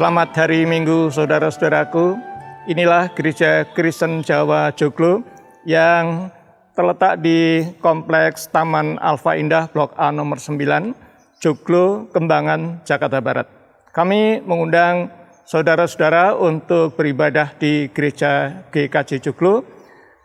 Selamat hari Minggu saudara-saudaraku. Inilah Gereja Kristen Jawa Joglo yang terletak di Kompleks Taman Alfa Indah Blok A nomor 9, Joglo, Kembangan, Jakarta Barat. Kami mengundang saudara-saudara untuk beribadah di Gereja GKJ Joglo,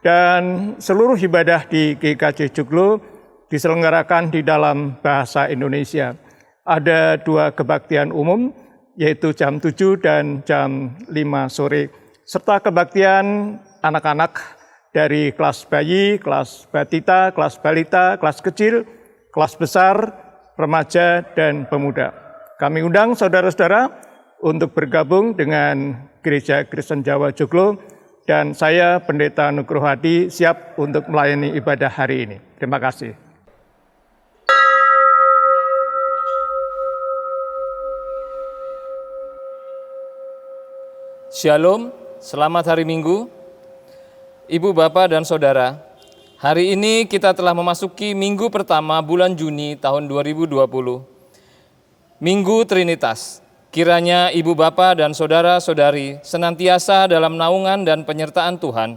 dan seluruh ibadah di GKJ Joglo diselenggarakan di dalam bahasa Indonesia. Ada 2 kebaktian umum, yaitu jam 7 dan jam 5 sore, serta kebaktian anak-anak dari kelas bayi, kelas batita, kelas balita, kelas kecil, kelas besar, remaja, dan pemuda. Kami undang saudara-saudara untuk bergabung dengan Gereja Kristen Jawa Joglo, dan saya, Pendeta Nugroho Hadi, siap untuk melayani ibadah hari ini. Terima kasih. Shalom, selamat hari Minggu. Ibu, Bapak, dan Saudara, hari ini kita telah memasuki minggu pertama bulan Juni tahun 2020. Minggu Trinitas. Kiranya Ibu, Bapak, dan Saudara-saudari senantiasa dalam naungan dan penyertaan Tuhan,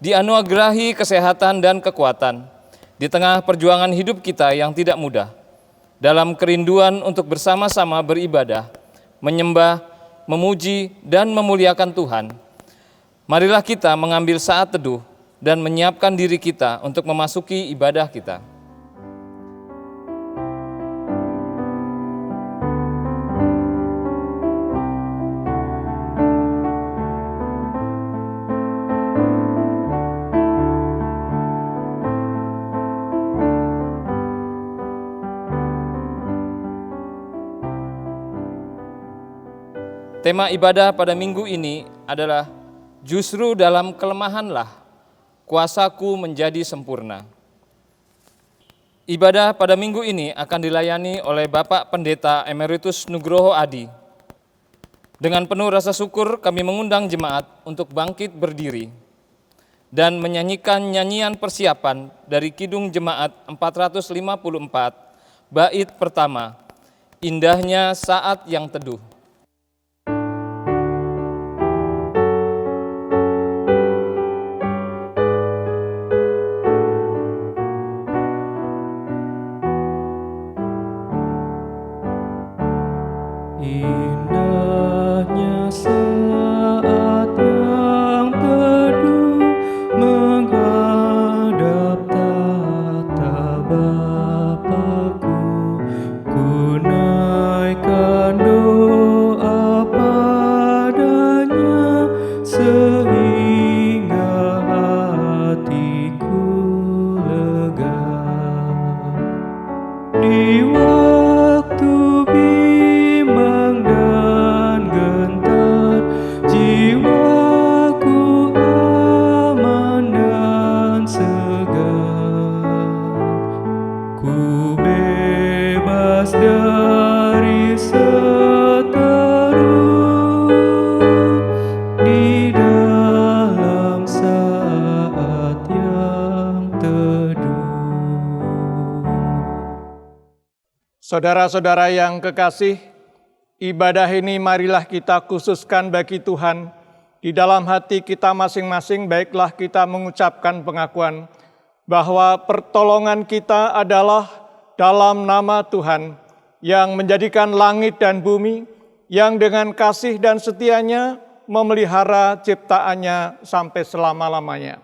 dianugerahi kesehatan dan kekuatan di tengah perjuangan hidup kita yang tidak mudah, dalam kerinduan untuk bersama-sama beribadah, menyembah, memuji, dan memuliakan Tuhan. Marilah kita mengambil saat teduh dan menyiapkan diri kita untuk memasuki ibadah kita. Tema ibadah pada minggu ini adalah justru dalam kelemahanlah kuasaku menjadi sempurna. Ibadah pada minggu ini akan dilayani oleh Bapak Pendeta Emeritus Nugroho Hadi. Dengan penuh rasa syukur kami mengundang jemaat untuk bangkit berdiri dan menyanyikan nyanyian persiapan dari Kidung Jemaat 454, bait pertama, Indahnya Saat yang Teduh. Indahnya saat yang teduh menghadap tata Bapa-Ku, ku naikkan doa padanya sehingga hatiku lega. Di waktu bimbang dan gentar, jiwaku aman dan segar. Ku bebas dari seteru di dalam saat yang teduh. Saudara-saudara yang kekasih, ibadah ini marilah kita khususkan bagi Tuhan. Di dalam hati kita masing-masing, baiklah kita mengucapkan pengakuan bahwa pertolongan kita adalah dalam nama Tuhan yang menjadikan langit dan bumi, yang dengan kasih dan setianya memelihara ciptaannya sampai selama-lamanya.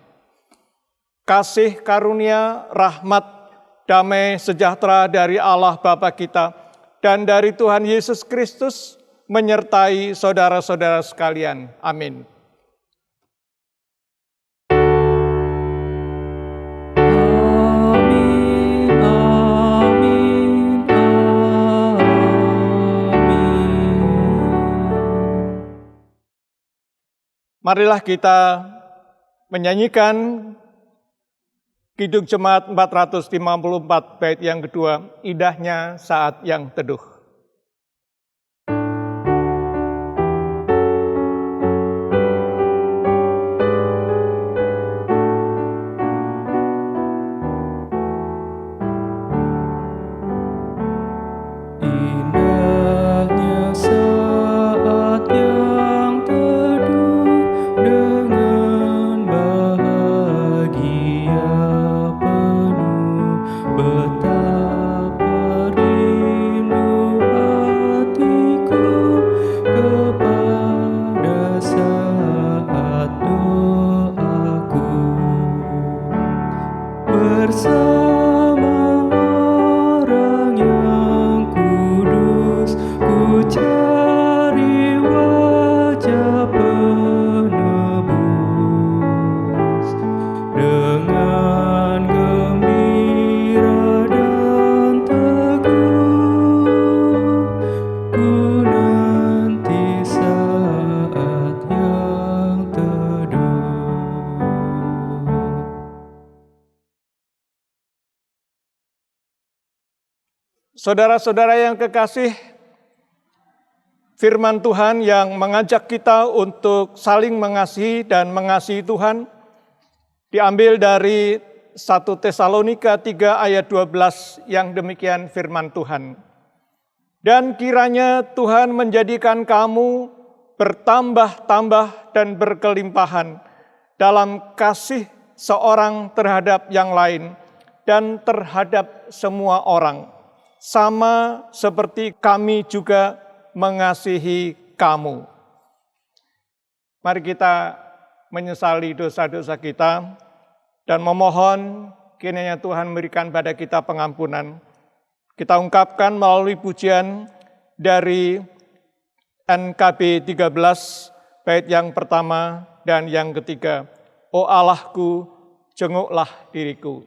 Kasih karunia, rahmat, damai sejahtera dari Allah Bapa kita dan dari Tuhan Yesus Kristus menyertai saudara-saudara sekalian. Amin. Amin, amin, amin. Marilah kita menyanyikan Kidung Jemaat 454 bait yang kedua, Indahnya Saat yang Teduh. Indahnya saat Saudara-saudara yang kekasih, firman Tuhan yang mengajak kita untuk saling mengasihi dan mengasihi Tuhan diambil dari 1 Tesalonika 3 ayat 12 yang demikian firman Tuhan. Dan kiranya Tuhan menjadikan kamu bertambah-tambah dan berkelimpahan dalam kasih seorang terhadap yang lain dan terhadap semua orang, sama seperti kami juga mengasihi kamu. Mari kita menyesali dosa-dosa kita dan memohon kiranya Tuhan memberikan pada kita pengampunan. Kita ungkapkan melalui pujian dari NKB 13, bait yang pertama dan yang ketiga. O Allahku, jenguklah diriku.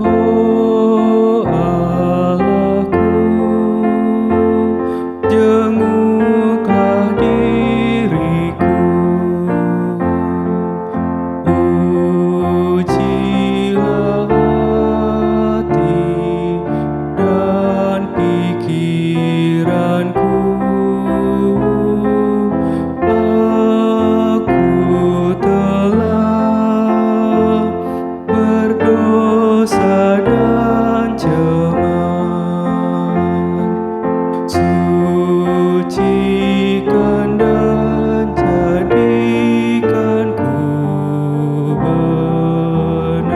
Oh Allahku, jenguklah diriku. Ujilah hati dan pikiranku. Aku telah berdosa dan cemar. Sucikan dan jadikanku benar.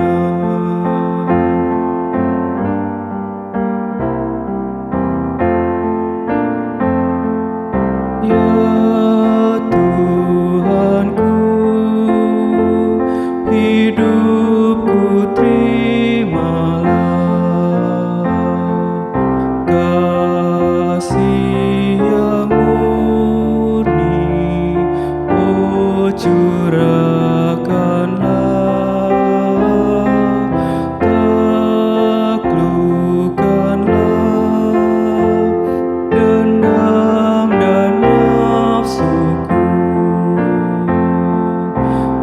Ya Tuhanku, hidupku terimalah. Kasih yang murni, oh curahkanlah. Taklukkanlah dendam dan nafsuku.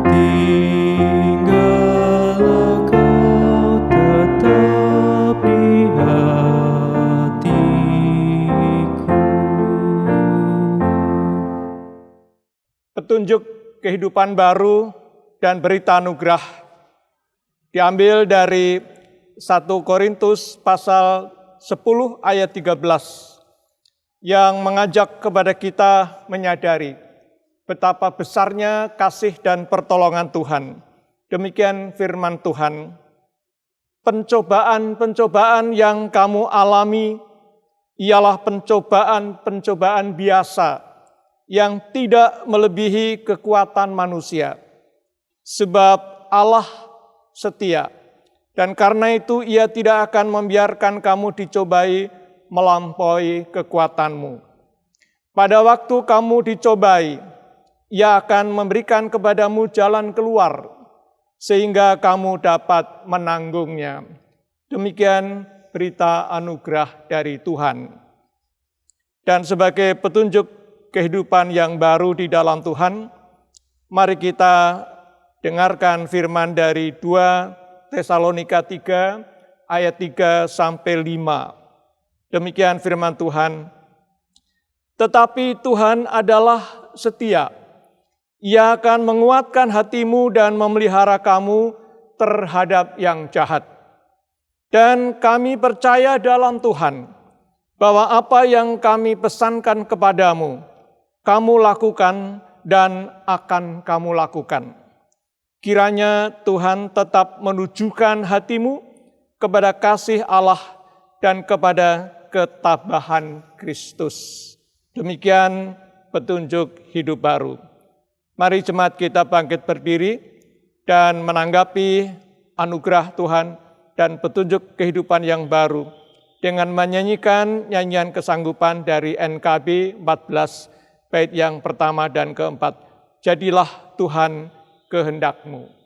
Tinggallah kau tetap di hatiku. Petunjuk kehidupan baru dan berita anugerah diambil dari 1 Korintus pasal 10 ayat 13 yang mengajak kepada kita menyadari betapa besarnya kasih dan pertolongan Tuhan. Demikian firman Tuhan. Pencobaan-pencobaan yang kamu alami ialah pencobaan-pencobaan biasa yang tidak melebihi kekuatan manusia. Sebab Allah setia, dan karena itu Ia tidak akan membiarkan kamu dicobai melampaui kekuatanmu. Pada waktu kamu dicobai, Ia akan memberikan kepadamu jalan keluar, sehingga kamu dapat menanggungnya. Demikian berita anugerah dari Tuhan. Dan sebagai petunjuk kehidupan yang baru di dalam Tuhan, mari kita dengarkan firman dari 2 Tesalonika 3 ayat 3 sampai 5. Demikian firman Tuhan. Tetapi Tuhan adalah setia. Ia akan menguatkan hatimu dan memelihara kamu terhadap yang jahat. Dan kami percaya dalam Tuhan bahwa apa yang kami pesankan kepadamu, kamu lakukan dan akan kamu lakukan. Kiranya Tuhan tetap menunjukkan hatimu kepada kasih Allah dan kepada ketabahan Kristus. Demikian petunjuk hidup baru. Mari jemaat kita bangkit berdiri dan menanggapi anugerah Tuhan dan petunjuk kehidupan yang baru dengan menyanyikan nyanyian kesanggupan dari NKB 14 bait yang pertama dan keempat. Jadilah Tuhan kehendak-Mu.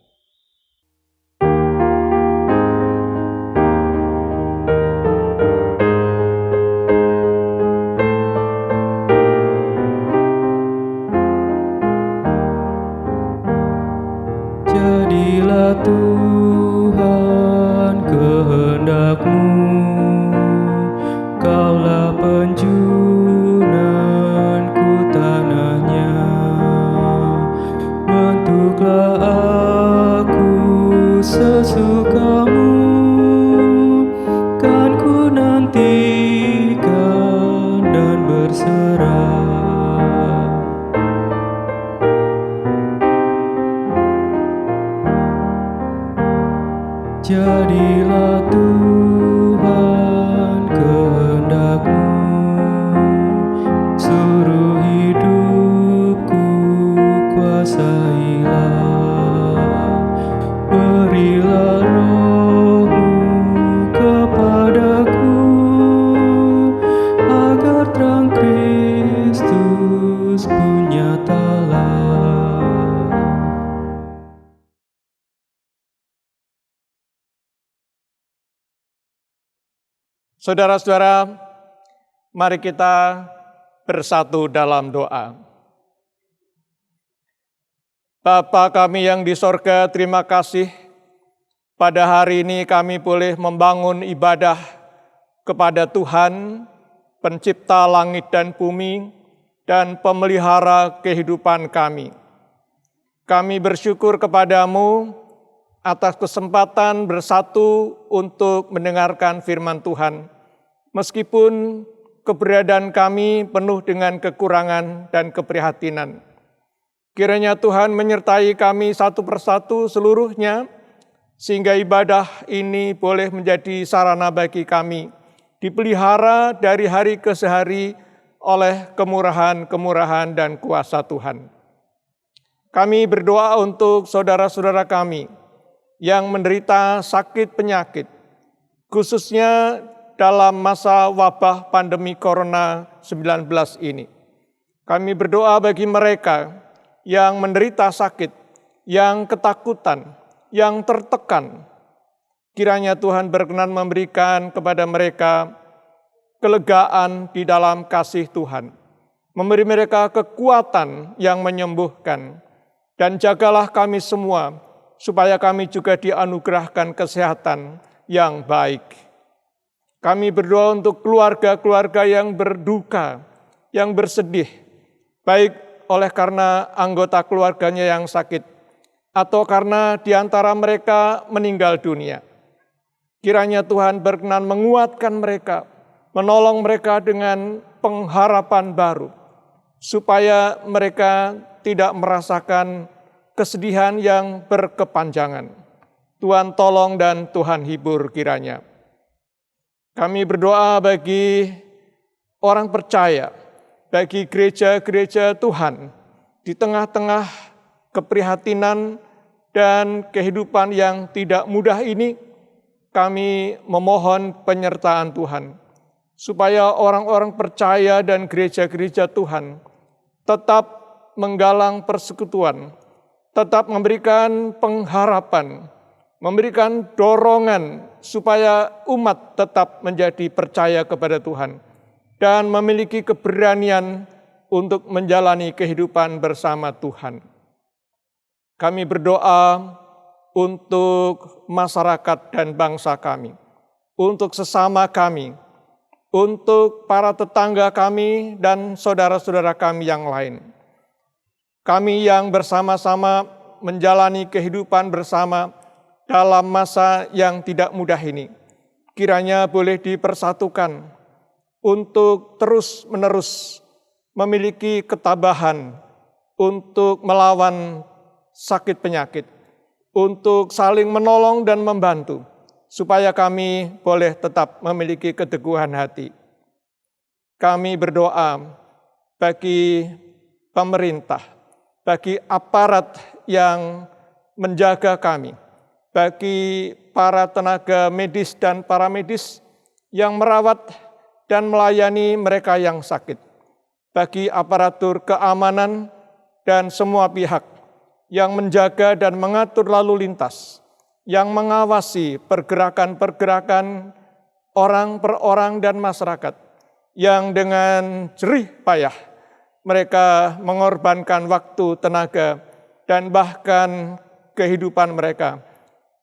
sesukamu kan ku nantikan dan berserah. Jadilah Tuhan kehendak-Mu, suruh hidupku kuasailah. Berilah Roh-Mu kepadaku, agar terang Kristus pun nyatalah. Saudara-saudara, mari kita bersatu dalam doa. Bapa kami yang di sorga, terima kasih pada hari ini kami boleh membangun ibadah kepada Tuhan, pencipta langit dan bumi, dan pemelihara kehidupan kami. Kami bersyukur kepadamu atas kesempatan bersatu untuk mendengarkan firman Tuhan. Meskipun keberadaan kami penuh dengan kekurangan dan keprihatinan. Kiranya Tuhan menyertai kami satu persatu seluruhnya, sehingga ibadah ini boleh menjadi sarana bagi kami, dipelihara dari hari ke hari oleh kemurahan-kemurahan dan kuasa Tuhan. Kami berdoa untuk saudara-saudara kami yang menderita sakit penyakit, khususnya dalam masa wabah pandemi Corona-19 ini. Kami berdoa bagi mereka yang menderita sakit, yang ketakutan, yang tertekan. Kiranya Tuhan berkenan memberikan kepada mereka kelegaan di dalam kasih Tuhan. Memberi mereka kekuatan yang menyembuhkan. Dan jagalah kami semua, supaya kami juga dianugerahkan kesehatan yang baik. Kami berdoa untuk keluarga-keluarga yang berduka, yang bersedih, baik oleh karena anggota keluarganya yang sakit, atau karena di antara mereka meninggal dunia. Kiranya Tuhan berkenan menguatkan mereka, menolong mereka dengan pengharapan baru, supaya mereka tidak merasakan kesedihan yang berkepanjangan. Tuhan tolong dan Tuhan hibur kiranya. Kami berdoa bagi orang percaya, bagi gereja-gereja Tuhan, di tengah-tengah keprihatinan dan kehidupan yang tidak mudah ini, kami memohon penyertaan Tuhan, supaya orang-orang percaya dan gereja-gereja Tuhan tetap menggalang persekutuan, tetap memberikan pengharapan, memberikan dorongan supaya umat tetap menjadi percaya kepada Tuhan dan memiliki keberanian untuk menjalani kehidupan bersama Tuhan. Kami berdoa untuk masyarakat dan bangsa kami, untuk sesama kami, untuk para tetangga kami dan saudara-saudara kami yang lain. Kami yang bersama-sama menjalani kehidupan bersama dalam masa yang tidak mudah ini, kiranya boleh dipersatukan untuk terus-menerus memiliki ketabahan untuk melawan sakit penyakit, untuk saling menolong dan membantu, supaya kami boleh tetap memiliki keteguhan hati. Kami berdoa bagi pemerintah, bagi aparat yang menjaga kami, bagi para tenaga medis dan paramedis yang merawat dan melayani mereka yang sakit, bagi aparatur keamanan dan semua pihak yang menjaga dan mengatur lalu lintas, yang mengawasi pergerakan-pergerakan orang per orang dan masyarakat, yang dengan jerih payah mereka mengorbankan waktu, tenaga, dan bahkan kehidupan mereka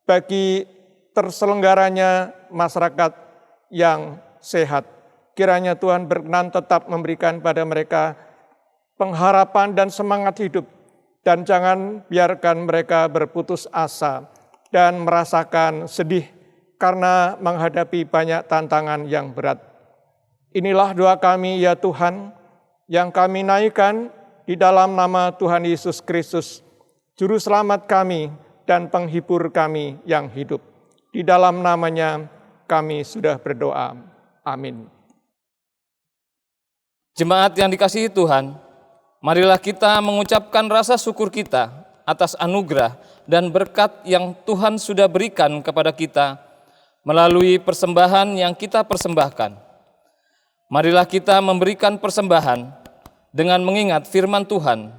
bagi terselenggaranya masyarakat yang sehat. Kiranya Tuhan berkenan tetap memberikan pada mereka pengharapan dan semangat hidup, dan jangan biarkan mereka berputus asa dan merasakan sedih karena menghadapi banyak tantangan yang berat. Inilah doa kami ya Tuhan, yang kami naikkan di dalam nama Tuhan Yesus Kristus, Juru Selamat kami dan penghibur kami yang hidup. Di dalam namanya kami sudah berdoa. Amin. Jemaat yang dikasihi Tuhan, marilah kita mengucapkan rasa syukur kita atas anugerah dan berkat yang Tuhan sudah berikan kepada kita melalui persembahan yang kita persembahkan. Marilah kita memberikan persembahan dengan mengingat firman Tuhan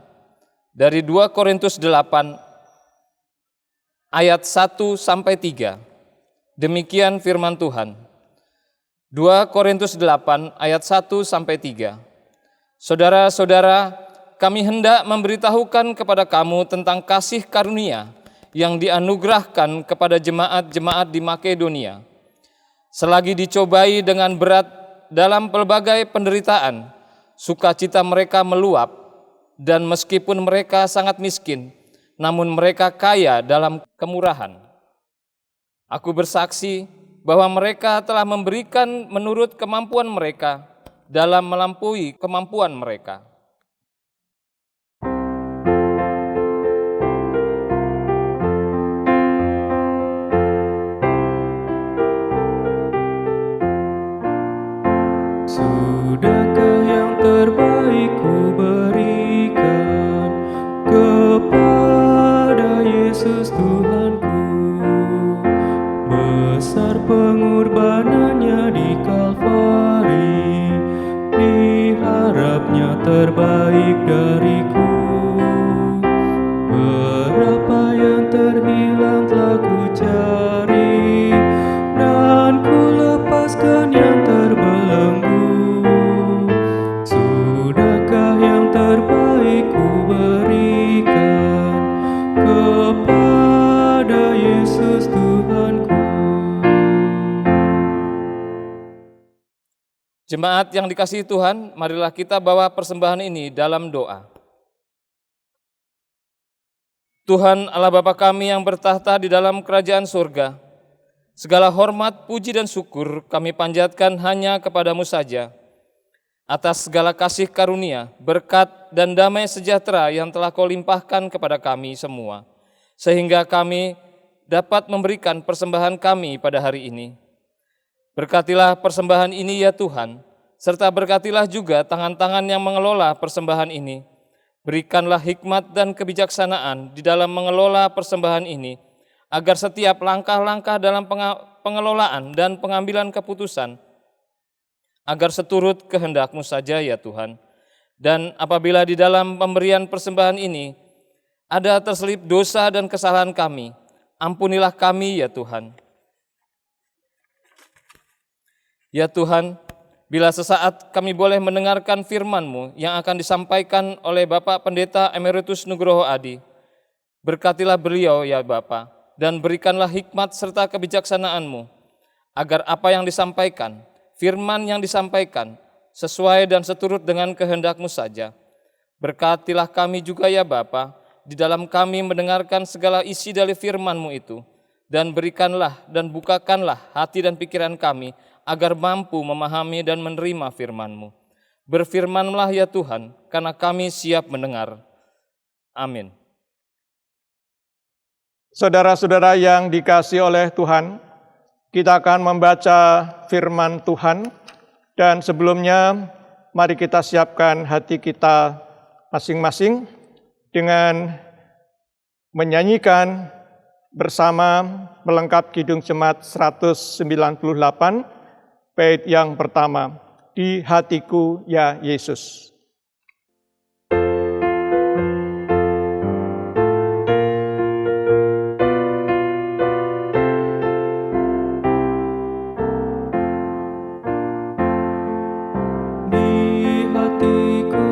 dari 2 Korintus 8 ayat 1-3. Demikian firman Tuhan. 2 Korintus 8 ayat 1-3. Saudara-saudara, kami hendak memberitahukan kepada kamu tentang kasih karunia yang dianugerahkan kepada jemaat-jemaat di Makedonia. Selagi dicobai dengan berat dalam pelbagai penderitaan, sukacita mereka meluap, dan meskipun mereka sangat miskin, namun mereka kaya dalam kemurahan. Aku bersaksi bahwa mereka telah memberikan menurut kemampuan mereka dalam melampaui kemampuan mereka. Sudahkah yang terbaik ku berikan kepada Yesus Tuhanku? Besar pengorbanannya di Kalvari, diharapnya terbaik dariku. Berapa yang terhilang telah ku cari, dan ku lepaskan yang terbelenggu. Sudahkah yang terbaik ku berikan kepada Yesus Tuhanku? Jemaat yang dikasihi Tuhan, marilah kita bawa persembahan ini dalam doa. Tuhan Allah Bapa kami yang bertahta di dalam kerajaan surga, segala hormat, puji dan syukur kami panjatkan hanya kepadamu saja, atas segala kasih karunia, berkat dan damai sejahtera yang telah Kau limpahkan kepada kami semua, sehingga kami dapat memberikan persembahan kami pada hari ini. Berkatilah persembahan ini ya Tuhan, serta berkatilah juga tangan-tangan yang mengelola persembahan ini. Berikanlah hikmat dan kebijaksanaan di dalam mengelola persembahan ini, agar setiap langkah-langkah dalam pengelolaan dan pengambilan keputusan, agar seturut kehendak-Mu saja ya Tuhan. Dan apabila di dalam pemberian persembahan ini ada terselip dosa dan kesalahan kami, ampunilah kami ya Tuhan. Ya Tuhan, bila sesaat kami boleh mendengarkan firman-Mu yang akan disampaikan oleh Bapak Pendeta Emeritus Nugroho Adi, berkatilah beliau ya Bapa, dan berikanlah hikmat serta kebijaksanaan-Mu, agar apa yang disampaikan, firman yang disampaikan, sesuai dan seturut dengan kehendak-Mu saja. Berkatilah kami juga ya Bapa, di dalam kami mendengarkan segala isi dari firman-Mu itu, dan berikanlah dan bukakanlah hati dan pikiran kami, agar mampu memahami dan menerima firman-Mu. Berfirmanlah ya Tuhan, karena kami siap mendengar. Amin. Saudara-saudara yang dikasihi oleh Tuhan, kita akan membaca firman Tuhan, dan sebelumnya mari kita siapkan hati kita masing-masing dengan menyanyikan bersama melengkap Kidung Jemaat 198, bait yang pertama, Di Hatiku Ya Yesus. Di hatiku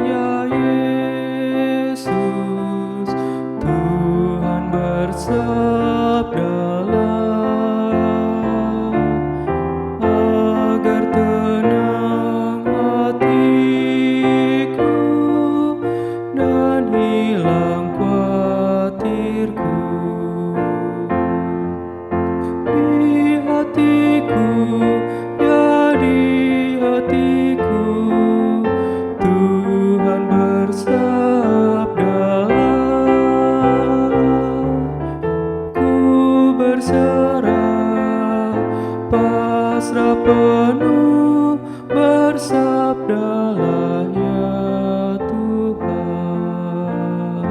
ya Yesus, Tuhan bersabdalah, agar tenang hati berserah, pasrah penuh, bersabdalah ya Tuhan.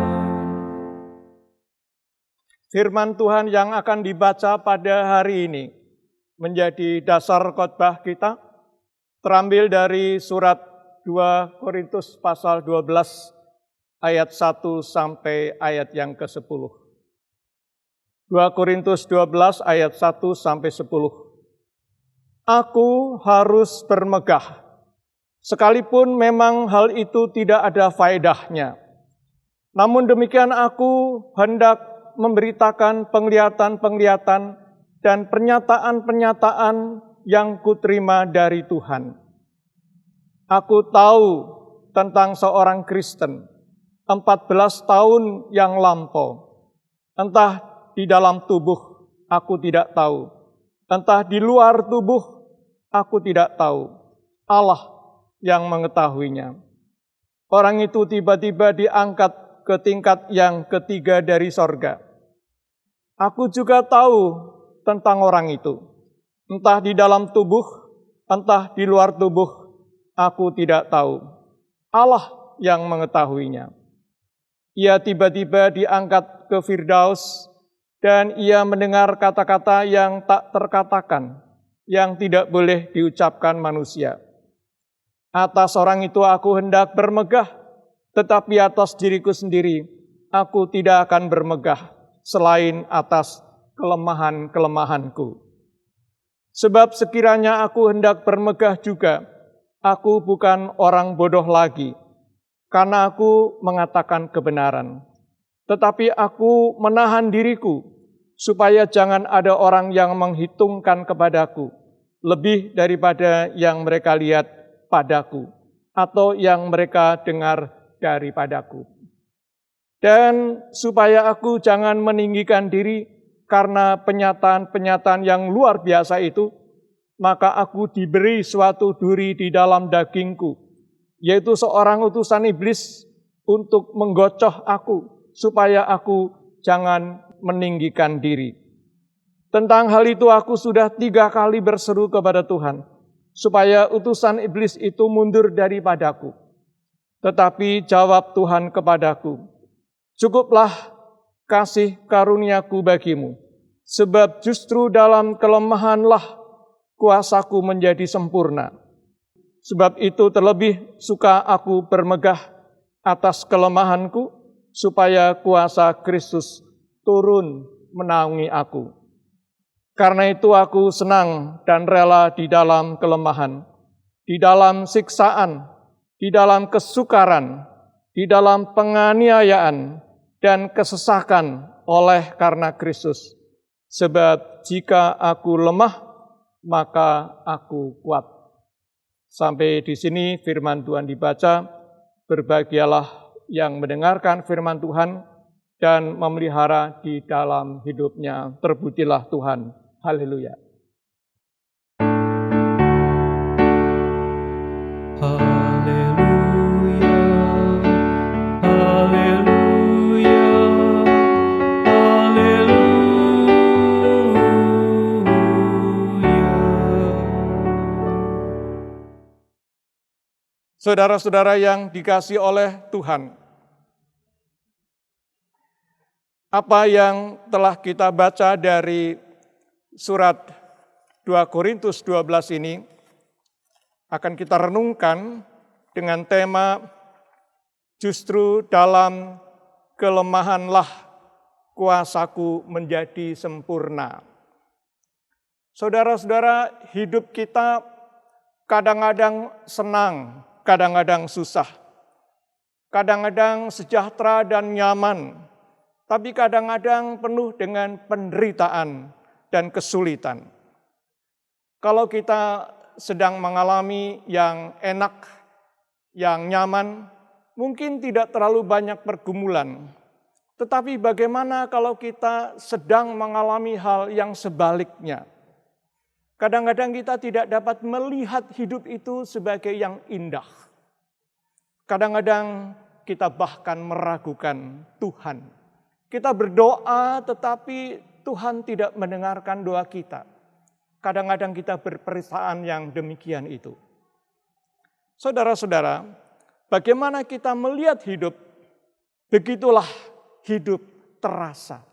Firman Tuhan yang akan dibaca pada hari ini menjadi dasar khotbah kita, terambil dari surat 2 Korintus pasal 12 ayat 1 sampai ayat yang ke-10. 2 Korintus 12 ayat 1 sampai 10. Aku harus bermegah, sekalipun memang hal itu tidak ada faedahnya. Namun demikian aku hendak memberitakan penglihatan-penglihatan dan pernyataan-pernyataan yang kuterima dari Tuhan. Aku tahu tentang seorang Kristen 14 tahun yang lampau. Entah di dalam tubuh aku tidak tahu, entah di luar tubuh aku tidak tahu. Allah yang mengetahuinya. Orang itu tiba-tiba diangkat ke tingkat yang ketiga dari sorga. Aku juga tahu tentang orang itu. Entah di dalam tubuh, entah di luar tubuh, aku tidak tahu. Allah yang mengetahuinya. Ia tiba-tiba diangkat ke Firdaus, dan ia mendengar kata-kata yang tak terkatakan, yang tidak boleh diucapkan manusia. Atas orang itu aku hendak bermegah, tetapi atas diriku sendiri aku tidak akan bermegah, selain atas kelemahan-kelemahanku. Sebab sekiranya aku hendak bermegah juga, aku bukan orang bodoh lagi, karena aku mengatakan kebenaran. Tetapi aku menahan diriku, supaya jangan ada orang yang menghitungkan kepadaku lebih daripada yang mereka lihat padaku, atau yang mereka dengar daripadaku. Dan supaya aku jangan meninggikan diri karena penyataan-penyataan yang luar biasa itu, maka aku diberi suatu duri di dalam dagingku, yaitu seorang utusan iblis untuk menggocoh aku, supaya aku jangan meninggikan diri. Tentang hal itu aku sudah 3 kali berseru kepada Tuhan, supaya utusan iblis itu mundur daripadaku. Tetapi jawab Tuhan kepadaku, cukuplah kasih karuniaku bagimu, sebab justru dalam kelemahanlah kuasaku menjadi sempurna. Sebab itu terlebih suka aku bermegah atas kelemahanku, supaya kuasa Kristus turun menaungi aku. Karena itu aku senang dan rela di dalam kelemahan, di dalam siksaan, di dalam kesukaran, di dalam penganiayaan, dan kesesakan oleh karena Kristus. Sebab jika aku lemah, maka aku kuat. Sampai di sini firman Tuhan dibaca. Berbahagialah yang mendengarkan firman Tuhan dan memelihara di dalam hidupnya. Terpujilah Tuhan. Haleluya. Haleluya, haleluya, haleluya. Saudara-saudara yang dikasihi oleh Tuhan, apa yang telah kita baca dari surat 2 Korintus 12 ini akan kita renungkan dengan tema justru dalam kelemahanlah kuasaku menjadi sempurna. Saudara-saudara, hidup kita kadang-kadang senang, kadang-kadang susah. Kadang-kadang sejahtera dan nyaman, tapi kadang-kadang penuh dengan penderitaan dan kesulitan. Kalau kita sedang mengalami yang enak, yang nyaman, mungkin tidak terlalu banyak pergumulan. Tetapi bagaimana kalau kita sedang mengalami hal yang sebaliknya? Kadang-kadang kita tidak dapat melihat hidup itu sebagai yang indah. Kadang-kadang kita bahkan meragukan Tuhan. Kita berdoa tetapi Tuhan tidak mendengarkan doa kita. Kadang-kadang kita berperasaan yang demikian itu. Saudara-saudara, bagaimana kita melihat hidup, begitulah hidup terasa.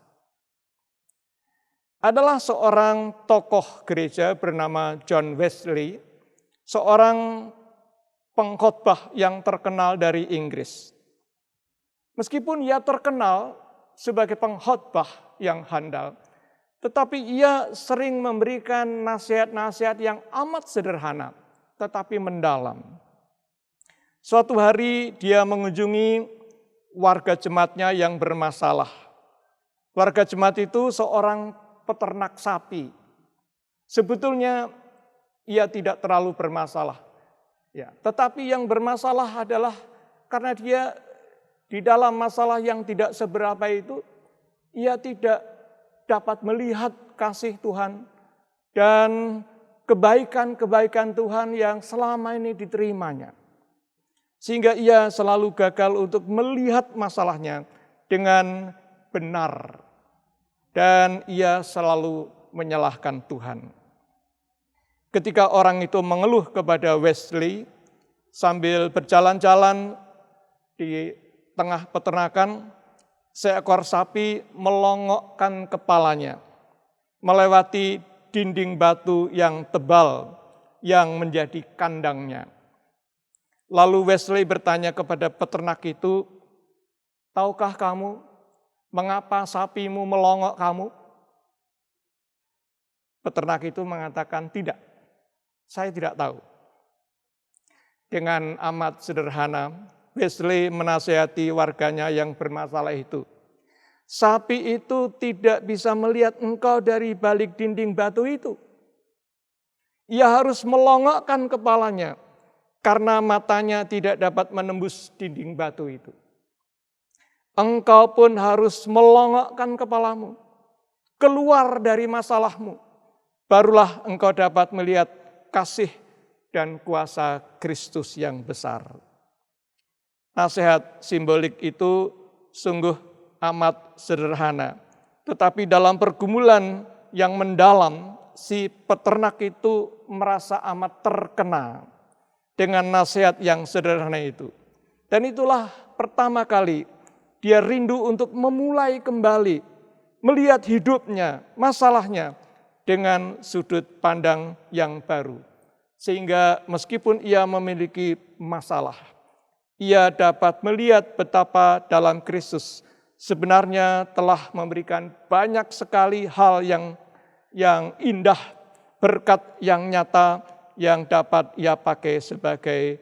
Adalah seorang tokoh gereja bernama John Wesley, seorang pengkhotbah yang terkenal dari Inggris. Meskipun ia terkenal sebagai pengkhotbah yang handal, tetapi ia sering memberikan nasihat-nasihat yang amat sederhana, tetapi mendalam. Suatu hari dia mengunjungi warga jemaatnya yang bermasalah. Warga jemaat itu seorang peternak sapi. Sebetulnya ia tidak terlalu bermasalah. Ya, tetapi yang bermasalah adalah karena dia di dalam masalah yang tidak seberapa itu, ia tidak dapat melihat kasih Tuhan dan kebaikan-kebaikan Tuhan yang selama ini diterimanya. Sehingga ia selalu gagal untuk melihat masalahnya dengan benar. Dan ia selalu menyalahkan Tuhan. Ketika orang itu mengeluh kepada Wesley sambil berjalan-jalan di tengah peternakan, seekor sapi melongokkan kepalanya melewati dinding batu yang tebal yang menjadi kandangnya. Lalu Wesley bertanya kepada peternak itu, "Tahukah kamu mengapa sapimu melongok kamu?" Peternak itu mengatakan, "Tidak, saya tidak tahu." Dengan amat sederhana, Wesley menasihati warganya yang bermasalah itu. Sapi itu tidak bisa melihat engkau dari balik dinding batu itu. Ia harus melongokkan kepalanya karena matanya tidak dapat menembus dinding batu itu. Engkau pun harus melongokkan kepalamu, keluar dari masalahmu. Barulah engkau dapat melihat kasih dan kuasa Kristus yang besar. Nasihat simbolik itu sungguh amat sederhana. Tetapi dalam pergumulan yang mendalam, si peternak itu merasa amat terkena dengan nasihat yang sederhana itu. Dan itulah pertama kali dia rindu untuk memulai kembali, melihat hidupnya, masalahnya, dengan sudut pandang yang baru. Sehingga meskipun ia memiliki masalah, ia dapat melihat betapa dalam Kristus sebenarnya telah memberikan banyak sekali hal yang indah, berkat yang nyata, yang dapat ia pakai sebagai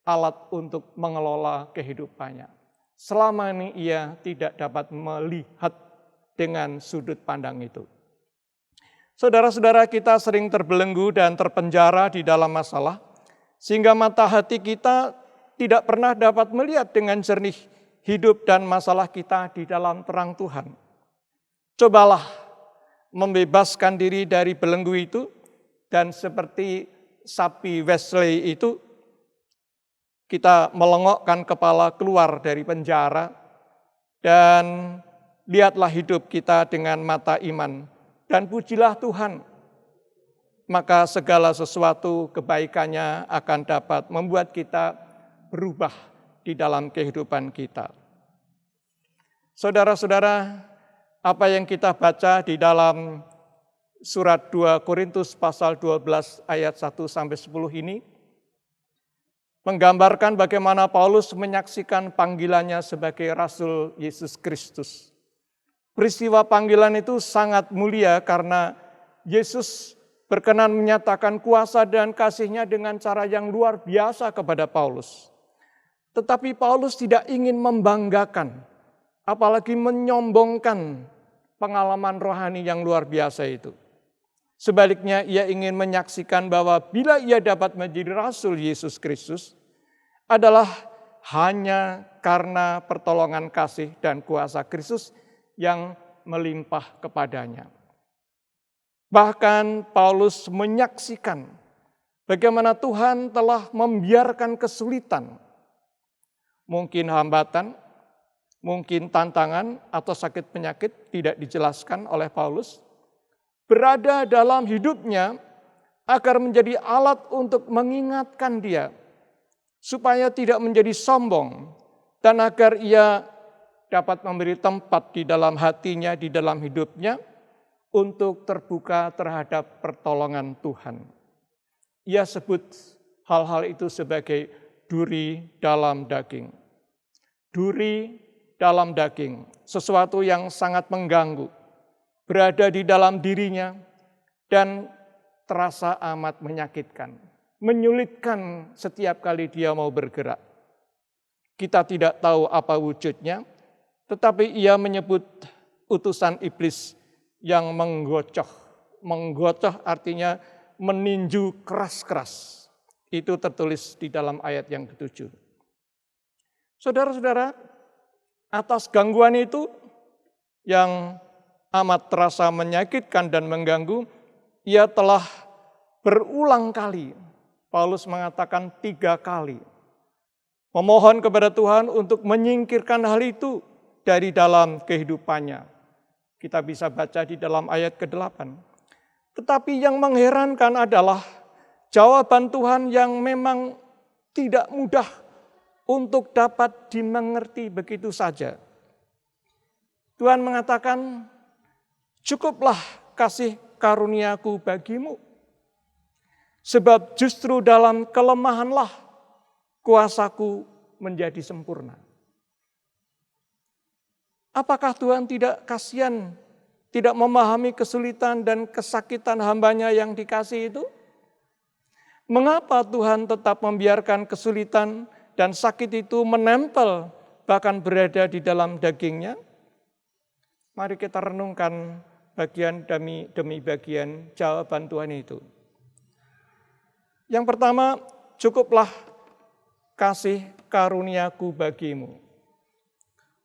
alat untuk mengelola kehidupannya. Selama ini ia tidak dapat melihat dengan sudut pandang itu. Saudara-saudara, kita sering terbelenggu dan terpenjara di dalam masalah, sehingga mata hati kita tidak pernah dapat melihat dengan jernih hidup dan masalah kita di dalam terang Tuhan. Cobalah membebaskan diri dari belenggu itu, dan seperti sapi Wesley itu, kita melongokkan kepala keluar dari penjara dan lihatlah hidup kita dengan mata iman dan pujilah Tuhan. Maka segala sesuatu kebaikannya akan dapat membuat kita berubah di dalam kehidupan kita. Saudara-saudara, apa yang kita baca di dalam surat 2 Korintus pasal 12 ayat 1 sampai 10 ini menggambarkan bagaimana Paulus menyaksikan panggilannya sebagai Rasul Yesus Kristus. Peristiwa panggilan itu sangat mulia karena Yesus berkenan menyatakan kuasa dan kasih-Nya dengan cara yang luar biasa kepada Paulus. Tetapi Paulus tidak ingin membanggakan, apalagi menyombongkan pengalaman rohani yang luar biasa itu. Sebaliknya ia ingin menyaksikan bahwa bila ia dapat menjadi Rasul Yesus Kristus adalah hanya karena pertolongan kasih dan kuasa Kristus yang melimpah kepadanya. Bahkan Paulus menyaksikan bagaimana Tuhan telah membiarkan kesulitan, mungkin hambatan, mungkin tantangan atau sakit penyakit, tidak dijelaskan oleh Paulus, berada dalam hidupnya agar menjadi alat untuk mengingatkan dia, supaya tidak menjadi sombong, dan agar ia dapat memberi tempat di dalam hatinya, di dalam hidupnya, untuk terbuka terhadap pertolongan Tuhan. Ia sebut hal-hal itu sebagai duri dalam daging. Duri dalam daging, sesuatu yang sangat mengganggu, berada di dalam dirinya, dan terasa amat menyakitkan, menyulitkan setiap kali dia mau bergerak. Kita tidak tahu apa wujudnya, tetapi ia menyebut utusan iblis yang menggocoh. Menggocoh artinya meninju keras-keras. Itu tertulis di dalam ayat yang ke-7. Saudara-saudara, atas gangguan itu yang amat terasa menyakitkan dan mengganggu, ia telah berulang kali, Paulus mengatakan 3 kali, memohon kepada Tuhan untuk menyingkirkan hal itu dari dalam kehidupannya. Kita bisa baca di dalam ayat ke-8. Tetapi yang mengherankan adalah jawaban Tuhan yang memang tidak mudah untuk dapat dimengerti begitu saja. Tuhan mengatakan, cukuplah kasih karuniaku bagimu, sebab justru dalam kelemahanlah kuasaku menjadi sempurna. Apakah Tuhan tidak kasihan, tidak memahami kesulitan dan kesakitan hambanya yang dikasihi itu? Mengapa Tuhan tetap membiarkan kesulitan dan sakit itu menempel, bahkan berada di dalam dagingnya? Mari kita renungkan bagian demi bagian jawaban Tuhan itu. Yang pertama, cukuplah kasih karuniaku bagimu.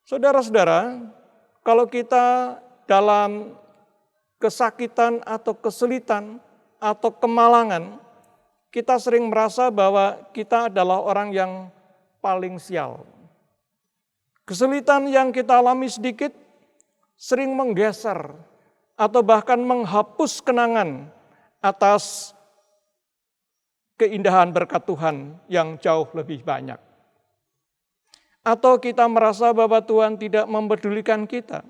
Saudara-saudara, kalau kita dalam kesakitan atau kesulitan atau kemalangan, kita sering merasa bahwa kita adalah orang yang paling sial. Kesulitan yang kita alami sedikit sering menggeser atau bahkan menghapus kenangan atas keindahan berkat Tuhan yang jauh lebih banyak. Atau kita merasa bahwa Tuhan tidak mempedulikan kita.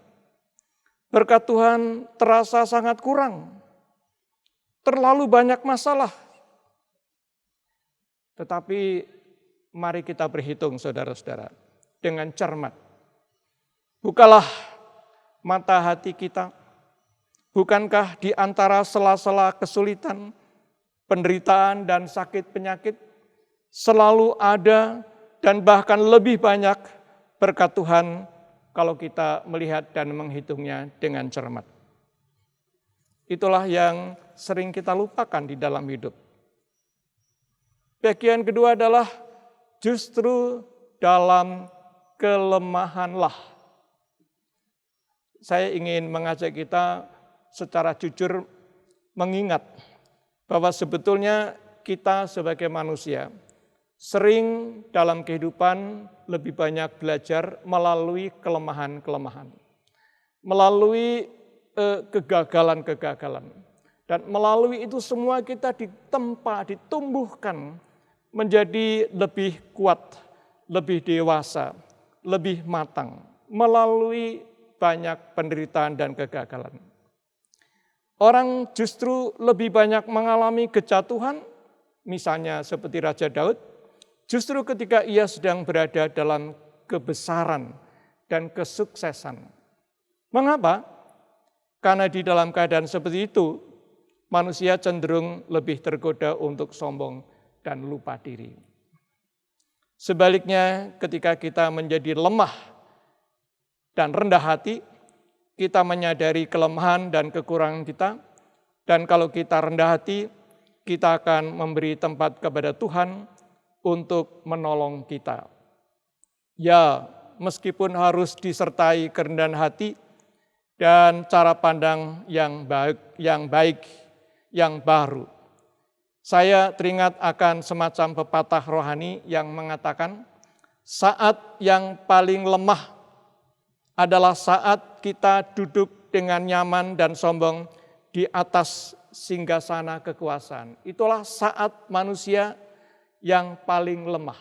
Berkat Tuhan terasa sangat kurang. Terlalu banyak masalah. Tetapi mari kita berhitung saudara-saudara dengan cermat. Bukalah mata hati kita. Bukankah di antara sela-sela kesulitan, penderitaan dan sakit penyakit selalu ada dan bahkan lebih banyak berkat Tuhan kalau kita melihat dan menghitungnya dengan cermat. Itulah yang sering kita lupakan di dalam hidup. Bagian kedua adalah justru dalam kelemahanlah. Saya ingin mengajak kita secara jujur mengingat bahwa sebetulnya kita sebagai manusia sering dalam kehidupan lebih banyak belajar melalui kelemahan-kelemahan, melalui kegagalan-kegagalan. Dan melalui itu semua kita ditempa, ditumbuhkan menjadi lebih kuat, lebih dewasa, lebih matang, melalui banyak penderitaan dan kegagalan. Orang justru lebih banyak mengalami kejatuhan, misalnya seperti Raja Daud, justru ketika ia sedang berada dalam kebesaran dan kesuksesan. Mengapa? Karena di dalam keadaan seperti itu, manusia cenderung lebih tergoda untuk sombong dan lupa diri. Sebaliknya, ketika kita menjadi lemah dan rendah hati, kita menyadari kelemahan dan kekurangan kita, dan kalau kita rendah hati, kita akan memberi tempat kepada Tuhan untuk menolong kita. Ya, meskipun harus disertai kerendahan hati dan cara pandang yang baik, yang baru. Saya teringat akan semacam pepatah rohani yang mengatakan, saat yang paling lemah adalah saat kita duduk dengan nyaman dan sombong di atas singgasana kekuasaan. Itulah saat manusia yang paling lemah.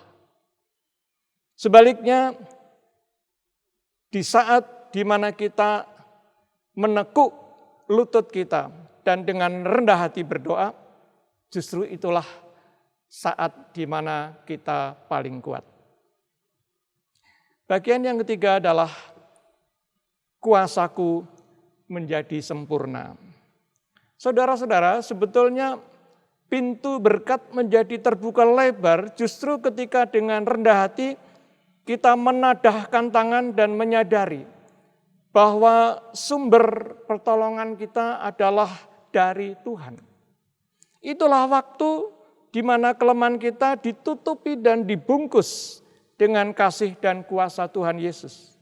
Sebaliknya, di saat di mana kita menekuk lutut kita dan dengan rendah hati berdoa, justru itulah saat di mana kita paling kuat. Bagian yang ketiga adalah kuasaku menjadi sempurna. Saudara-saudara, sebetulnya pintu berkat menjadi terbuka lebar justru ketika dengan rendah hati kita menadahkan tangan dan menyadari bahwa sumber pertolongan kita adalah dari Tuhan. Itulah waktu di mana kelemahan kita ditutupi dan dibungkus dengan kasih dan kuasa Tuhan Yesus.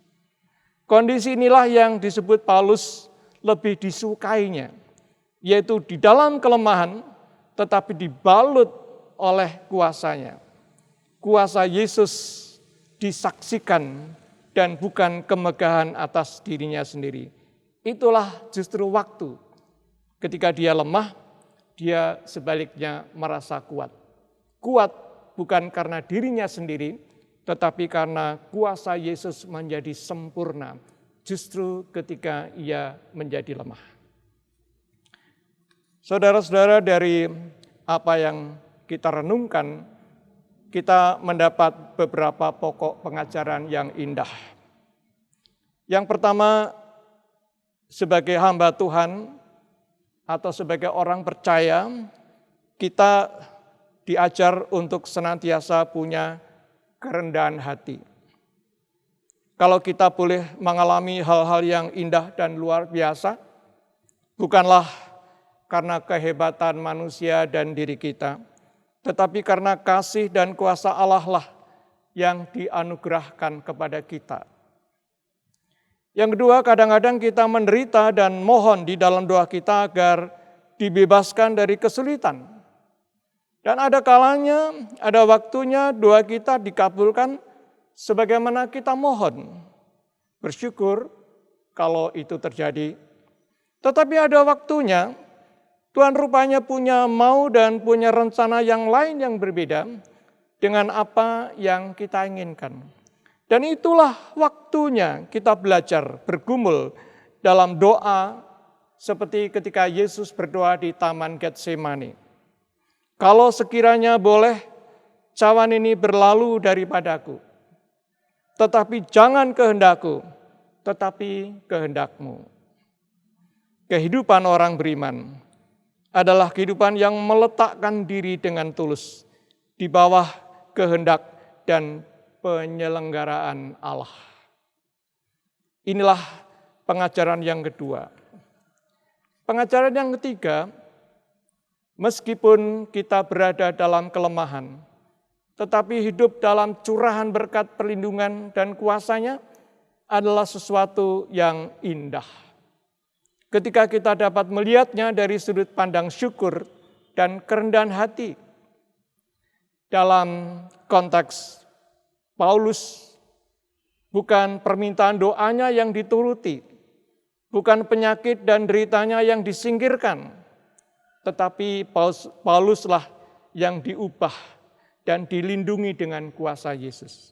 Kondisi inilah yang disebut Paulus lebih disukainya, yaitu di dalam kelemahan tetapi dibalut oleh kuasanya. Kuasa Yesus disaksikan dan bukan kemegahan atas dirinya sendiri. Itulah justru waktu ketika dia lemah, dia sebaliknya merasa kuat. Kuat bukan karena dirinya sendiri, tetapi karena kuasa Yesus menjadi sempurna justru ketika ia menjadi lemah. Saudara-saudara, dari apa yang kita renungkan, kita mendapat beberapa pokok pengajaran yang indah. Yang pertama, sebagai hamba Tuhan atau sebagai orang percaya, kita diajar untuk senantiasa punya kerendahan hati. Kalau kita boleh mengalami hal-hal yang indah dan luar biasa, bukanlah karena kehebatan manusia dan diri kita, tetapi karena kasih dan kuasa Allah lah yang dianugerahkan kepada kita. Yang kedua, kadang-kadang kita menderita dan mohon di dalam doa kita agar dibebaskan dari kesulitan. Dan ada kalanya, ada waktunya doa kita dikabulkan sebagaimana kita mohon. Bersyukur kalau itu terjadi. Tetapi ada waktunya, Tuhan rupanya punya mau dan punya rencana yang lain yang berbeda dengan apa yang kita inginkan. Dan itulah waktunya kita belajar bergumul dalam doa seperti ketika Yesus berdoa di Taman Getsemani. Kalau sekiranya boleh, cawan ini berlalu daripadaku. Tetapi jangan kehendakku, tetapi kehendakmu. Kehidupan orang beriman adalah kehidupan yang meletakkan diri dengan tulus di bawah kehendak dan penyelenggaraan Allah. Inilah pengajaran yang kedua. Pengajaran yang ketiga, meskipun kita berada dalam kelemahan, tetapi hidup dalam curahan berkat perlindungan dan kuasanya adalah sesuatu yang indah. Ketika kita dapat melihatnya dari sudut pandang syukur dan kerendahan hati. Dalam konteks Paulus, bukan permintaan doanya yang dituruti, bukan penyakit dan deritanya yang disingkirkan, tetapi Pauluslah yang diubah dan dilindungi dengan kuasa Yesus.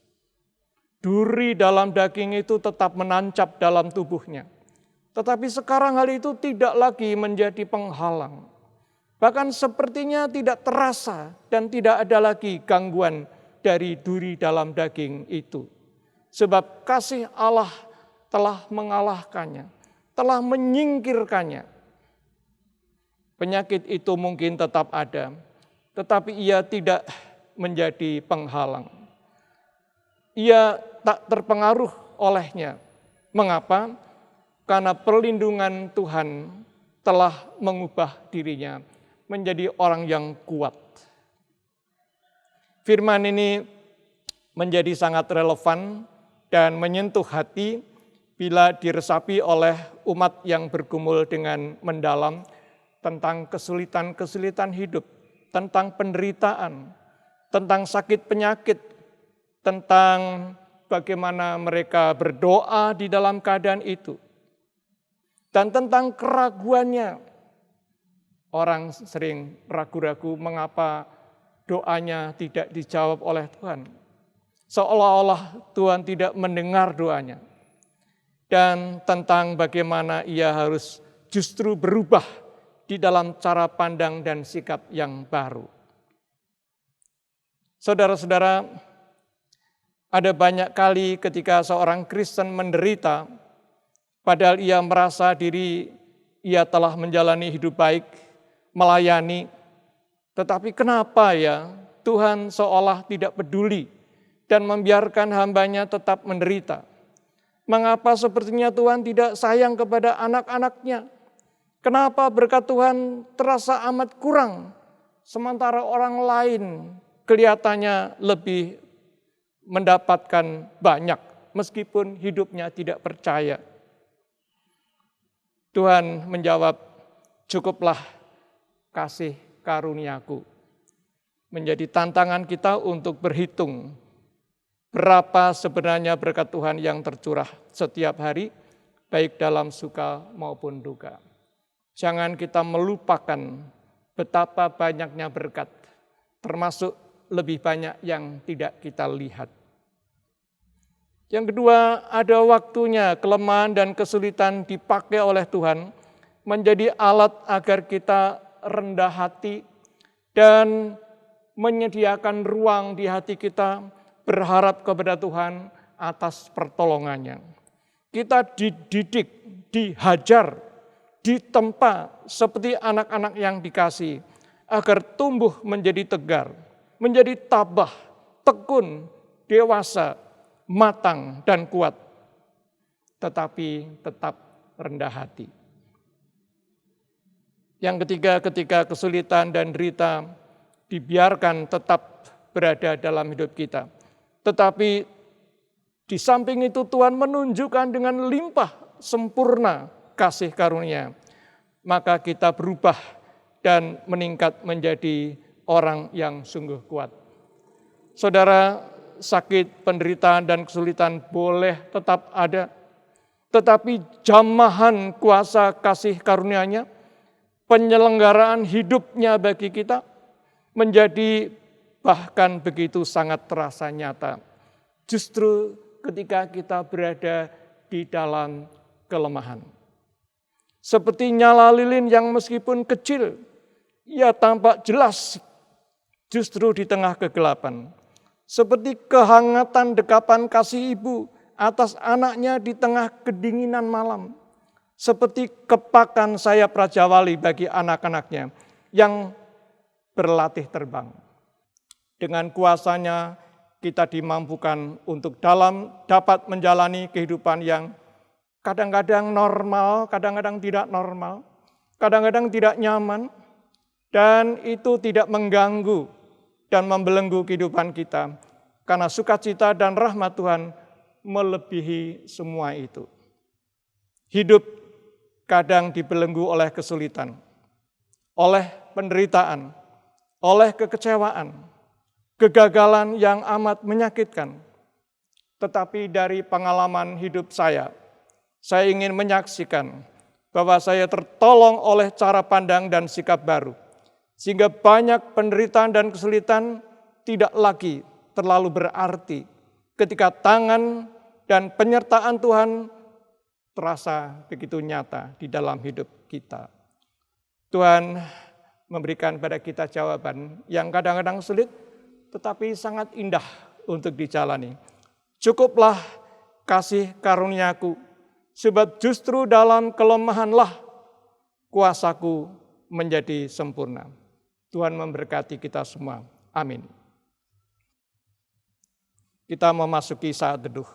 Duri dalam daging itu tetap menancap dalam tubuhnya. Tetapi sekarang hal itu tidak lagi menjadi penghalang. Bahkan sepertinya tidak terasa dan tidak ada lagi gangguan dari duri dalam daging itu. Sebab kasih Allah telah mengalahkannya, telah menyingkirkannya. Penyakit itu mungkin tetap ada, tetapi ia tidak menjadi penghalang. Ia tak terpengaruh olehnya. Mengapa? Karena perlindungan Tuhan telah mengubah dirinya menjadi orang yang kuat. Firman ini menjadi sangat relevan dan menyentuh hati bila diresapi oleh umat yang bergumul dengan mendalam tentang kesulitan-kesulitan hidup, tentang penderitaan, tentang sakit penyakit, tentang bagaimana mereka berdoa di dalam keadaan itu. Dan tentang keraguannya, orang sering ragu-ragu mengapa doanya tidak dijawab oleh Tuhan. Seolah-olah Tuhan tidak mendengar doanya. Dan tentang bagaimana ia harus justru berubah di dalam cara pandang dan sikap yang baru. Saudara-saudara, ada banyak kali ketika seorang Kristen menderita, padahal ia merasa diri ia telah menjalani hidup baik, melayani, tetapi kenapa ya Tuhan seolah tidak peduli dan membiarkan hambanya tetap menderita? Mengapa sepertinya Tuhan tidak sayang kepada anak-anaknya? Kenapa berkat Tuhan terasa amat kurang, sementara orang lain kelihatannya lebih mendapatkan banyak, meskipun hidupnya tidak percaya? Tuhan menjawab, cukuplah kasih karuniaku. Menjadi tantangan kita untuk berhitung berapa sebenarnya berkat Tuhan yang tercurah setiap hari, baik dalam suka maupun duka. Jangan kita melupakan betapa banyaknya berkat, termasuk lebih banyak yang tidak kita lihat. Yang kedua, ada waktunya kelemahan dan kesulitan dipakai oleh Tuhan menjadi alat agar kita rendah hati dan menyediakan ruang di hati kita berharap kepada Tuhan atas pertolongannya. Kita dididik, dihajar, ditempa seperti anak-anak yang dikasih agar tumbuh menjadi tegar, menjadi tabah, tekun, dewasa, matang dan kuat, tetapi tetap rendah hati. Yang ketiga, ketika kesulitan dan derita dibiarkan tetap berada dalam hidup kita. Tetapi di samping itu Tuhan menunjukkan dengan limpah sempurna kasih karunia. Maka kita berubah dan meningkat menjadi orang yang sungguh kuat. Saudara, sakit, penderitaan, dan kesulitan boleh tetap ada. Tetapi jamahan kuasa kasih karunia-Nya, penyelenggaraan hidupnya bagi kita, menjadi bahkan begitu sangat terasa nyata. Justru ketika kita berada di dalam kelemahan. Seperti nyala lilin yang meskipun kecil, ia tampak jelas justru di tengah kegelapan. Seperti kehangatan dekapan kasih ibu atas anaknya di tengah kedinginan malam. Seperti kepakan sayap Raja Wali bagi anak-anaknya yang berlatih terbang. Dengan kuasanya kita dimampukan untuk dapat menjalani kehidupan yang kadang-kadang normal, kadang-kadang tidak normal, kadang-kadang tidak nyaman, dan itu tidak mengganggu dan membelenggu kehidupan kita. Karena sukacita dan rahmat Tuhan melebihi semua itu. Hidup kadang dibelenggu oleh kesulitan, oleh penderitaan, oleh kekecewaan, kegagalan yang amat menyakitkan. Tetapi dari pengalaman hidup saya ingin menyaksikan bahwa saya tertolong oleh cara pandang dan sikap baru. Sehingga banyak penderitaan dan kesulitan tidak lagi terlalu berarti ketika tangan dan penyertaan Tuhan terasa begitu nyata di dalam hidup kita. Tuhan memberikan pada kita jawaban yang kadang-kadang sulit, tetapi sangat indah untuk dijalani. Cukuplah kasih karuniaku, sebab justru dalam kelemahanlah kuasaku menjadi sempurna. Tuhan memberkati kita semua. Amin. Kita memasuki saat teduh.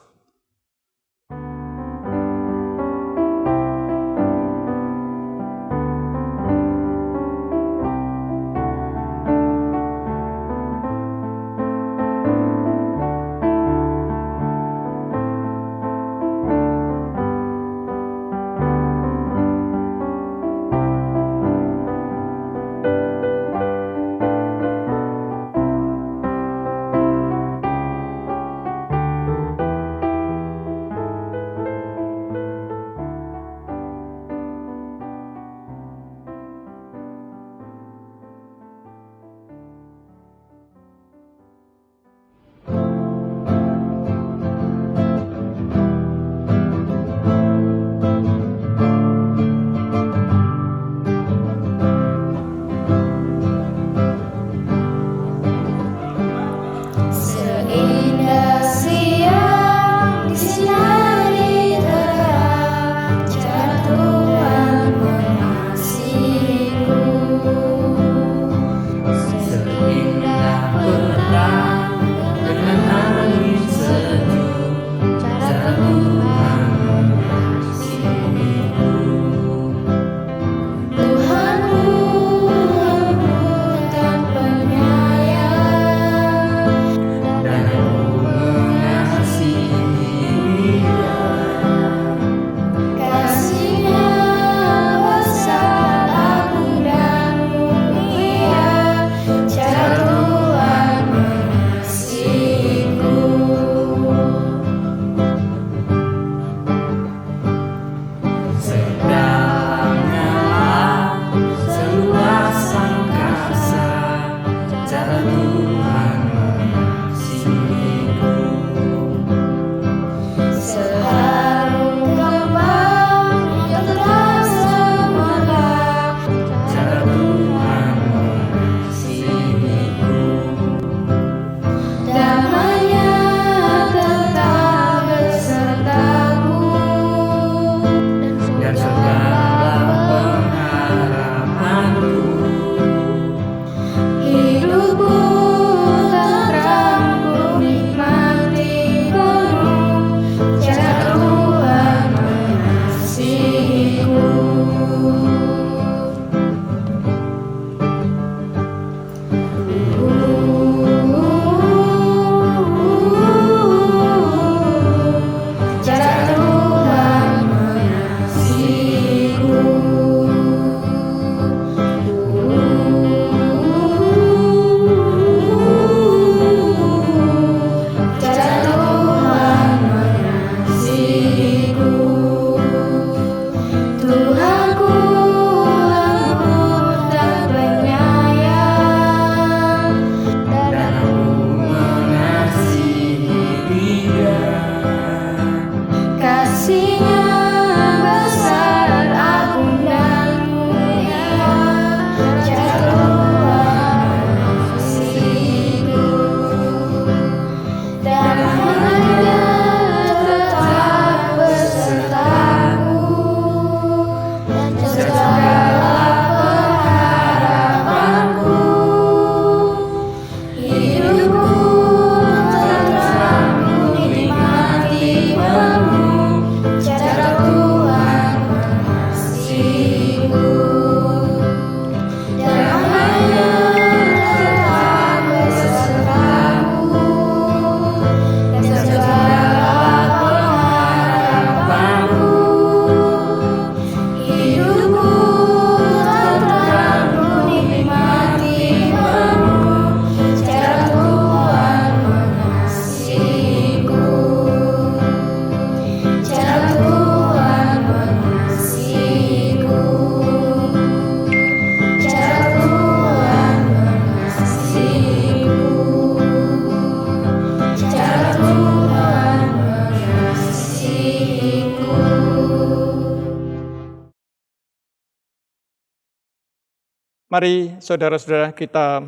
Mari saudara-saudara kita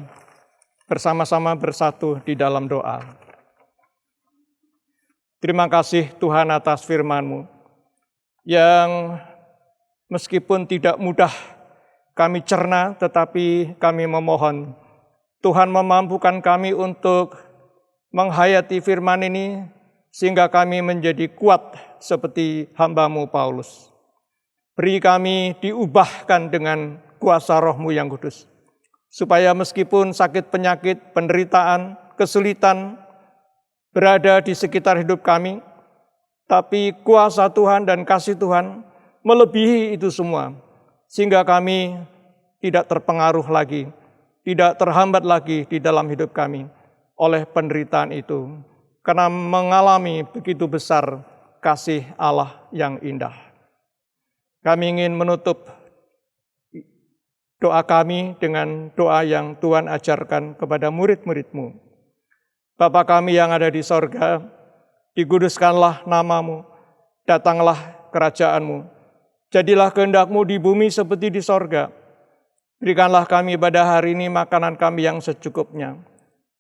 bersama-sama bersatu di dalam doa. Terima kasih Tuhan atas firman-Mu yang meskipun tidak mudah kami cerna, tetapi kami memohon Tuhan memampukan kami untuk menghayati firman ini sehingga kami menjadi kuat seperti hamba-Mu Paulus. Beri kami diubahkan dengan kuasa Roh-Mu yang kudus, supaya meskipun sakit penyakit, penderitaan, kesulitan berada di sekitar hidup kami, tapi kuasa Tuhan dan kasih Tuhan melebihi itu semua, sehingga kami tidak terpengaruh lagi, tidak terhambat lagi di dalam hidup kami oleh penderitaan itu, karena mengalami begitu besar kasih Allah yang indah. Kami ingin menutup doa kami dengan doa yang Tuhan ajarkan kepada murid-murid-Mu. Bapa kami yang ada di sorga, dikuduskanlah nama-Mu, datanglah kerajaan-Mu, jadilah kehendak-Mu di bumi seperti di sorga. Berikanlah kami pada hari ini makanan kami yang secukupnya,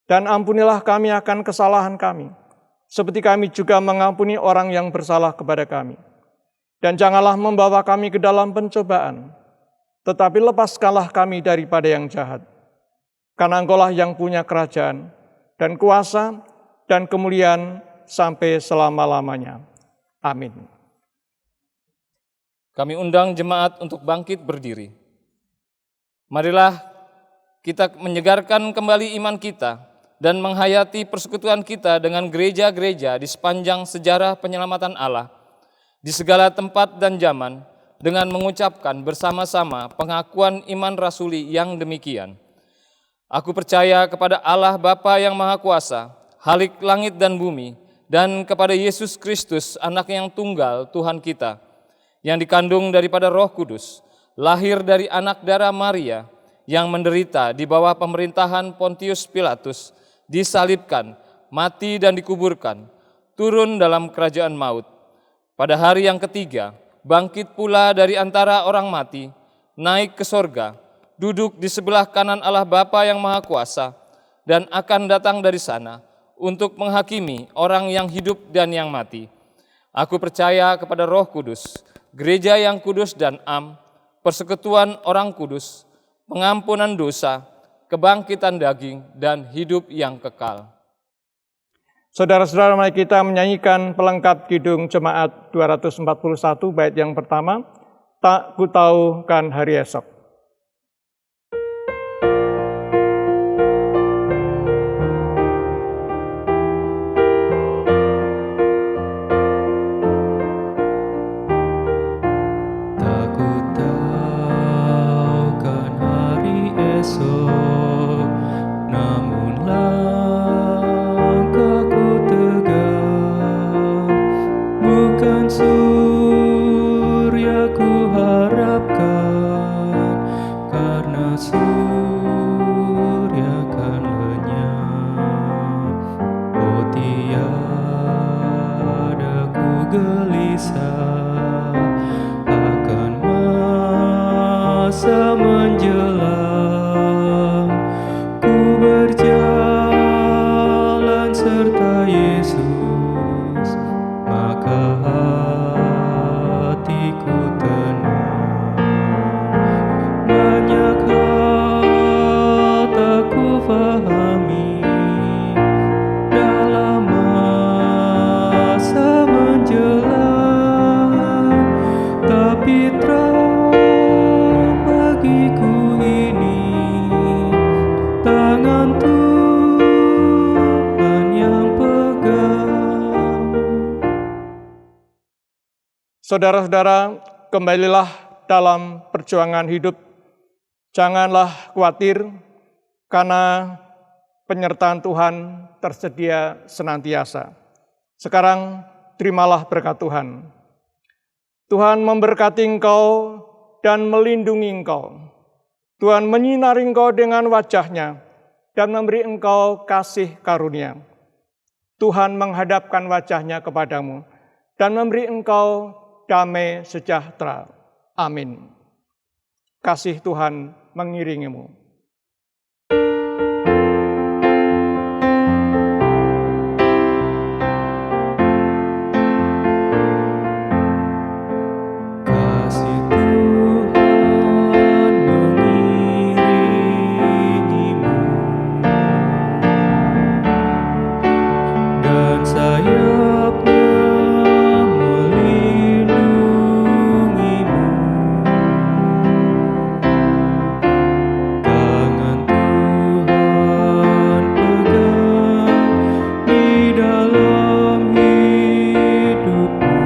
dan ampunilah kami akan kesalahan kami, seperti kami juga mengampuni orang yang bersalah kepada kami. Dan janganlah membawa kami ke dalam pencobaan, tetapi lepaskanlah kami daripada yang jahat. Karena Engkau-lah yang punya kerajaan, dan kuasa, dan kemuliaan sampai selama-lamanya. Amin. Kami undang jemaat untuk bangkit berdiri. Marilah kita menyegarkan kembali iman kita dan menghayati persekutuan kita dengan gereja-gereja di sepanjang sejarah penyelamatan Allah, di segala tempat dan zaman, dengan mengucapkan bersama-sama pengakuan iman rasuli yang demikian. Aku percaya kepada Allah Bapa yang Maha Kuasa, Khalik langit dan bumi, dan kepada Yesus Kristus, Anak yang tunggal Tuhan kita, yang dikandung daripada Roh Kudus, lahir dari anak darah Maria, yang menderita di bawah pemerintahan Pontius Pilatus, disalibkan, mati dan dikuburkan, turun dalam kerajaan maut. Pada hari yang ketiga, bangkit pula dari antara orang mati, naik ke sorga, duduk di sebelah kanan Allah Bapa yang Maha Kuasa, dan akan datang dari sana untuk menghakimi orang yang hidup dan yang mati. Aku percaya kepada Roh Kudus, gereja yang kudus dan am, persekutuan orang kudus, pengampunan dosa, kebangkitan daging, dan hidup yang kekal. Saudara-saudara, mari kita menyanyikan pelengkap Kidung Jemaat 241 bait yang pertama, Tak Kutahukan Hari Esok. Tak kutahukan hari esok, namun langkahku tegak. Bukan surya ku harapkan, karena surya kan lenyap. Oh tiada ku gelisah akan masa menjelang. Ku berjalan serta Yesus, maka hatiku tenang. Banyak hal tak ku fahami dalam masa menjelang, tapi terang bagiku ini tangan Tuhan yang pegang. Saudara-saudara, kembalilah dalam perjuangan hidup. Janganlah khawatir, karena penyertaan Tuhan tersedia senantiasa. Sekarang terimalah berkat Tuhan. Tuhan memberkati engkau dan melindungi engkau. Tuhan menyinari engkau dengan wajah-Nya dan memberi engkau kasih karunia. Tuhan menghadapkan wajah-Nya kepadamu dan memberi engkau damai sejahtera. Amin. Kasih Tuhan mengiringimu. Kasih Tuhan mengiringimu dan sayapnya melindungimu. Tangan Tuhan pegang di dalam hidupmu.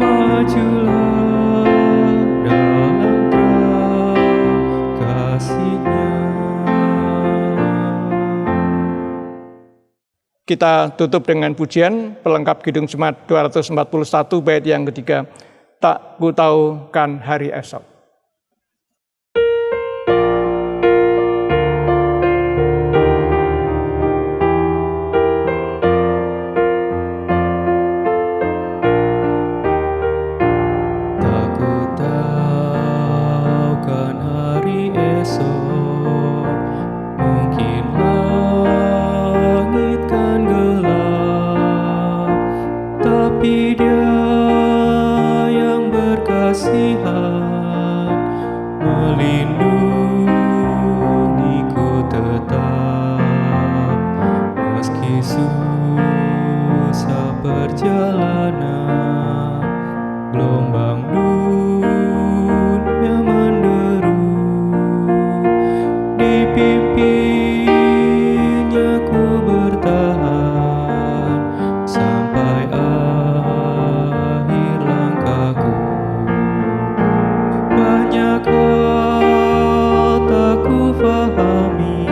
Majulah dalam kasih-Nya. Kita tutup dengan pujian pelengkap Kidung Jemaat 241 bait yang ketiga. Tak ku tahu kan hari esok. Tak ku tahu kan hari esok, mungkin langit kan gelap, tapi Dia yang berkasihan melindungiku tetap, meski susah perjalanan, gelombang dunia menderu, dipimpinnya ku bertahan sampai akhir langkahku. Banyak hal tak ku fahami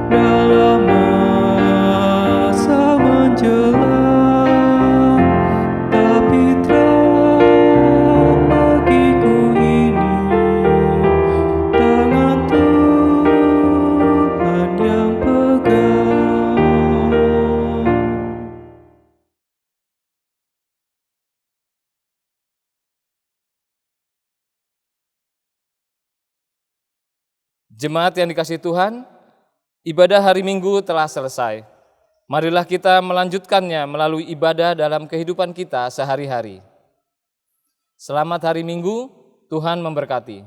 dalam masa menjelang, tapi terang bagiku ini tangan Tuhan yang pegang. Jemaat yang dikasihi Tuhan, ibadah hari Minggu telah selesai. Marilah kita melanjutkannya melalui ibadah dalam kehidupan kita sehari-hari. Selamat hari Minggu, Tuhan memberkati.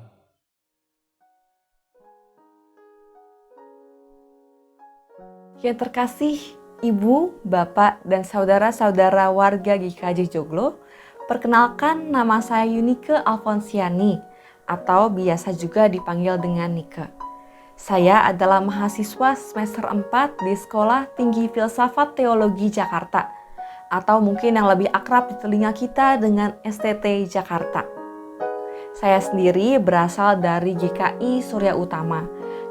Yang terkasih, Ibu, Bapak, dan saudara-saudara warga GKJ Joglo, perkenalkan nama saya Yunike Alfonsiani, atau biasa juga dipanggil dengan Nike. Saya adalah mahasiswa semester 4 di Sekolah Tinggi Filsafat Teologi Jakarta, atau mungkin yang lebih akrab di telinga kita dengan STT Jakarta. Saya sendiri berasal dari GKI Surya Utama,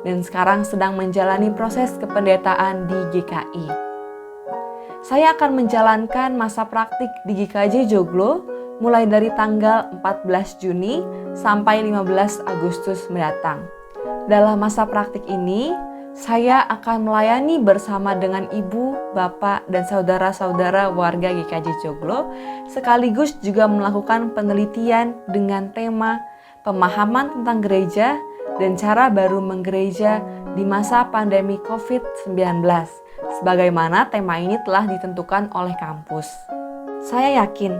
dan sekarang sedang menjalani proses kependetaan di GKI. Saya akan menjalankan masa praktik di GKJ Joglo mulai dari tanggal 14 Juni sampai 15 Agustus mendatang. Dalam masa praktik ini, saya akan melayani bersama dengan ibu, bapak, dan saudara-saudara warga GKJ Joglo, sekaligus juga melakukan penelitian dengan tema pemahaman tentang gereja dan cara baru menggereja di masa pandemi COVID-19, sebagaimana tema ini telah ditentukan oleh kampus. Saya yakin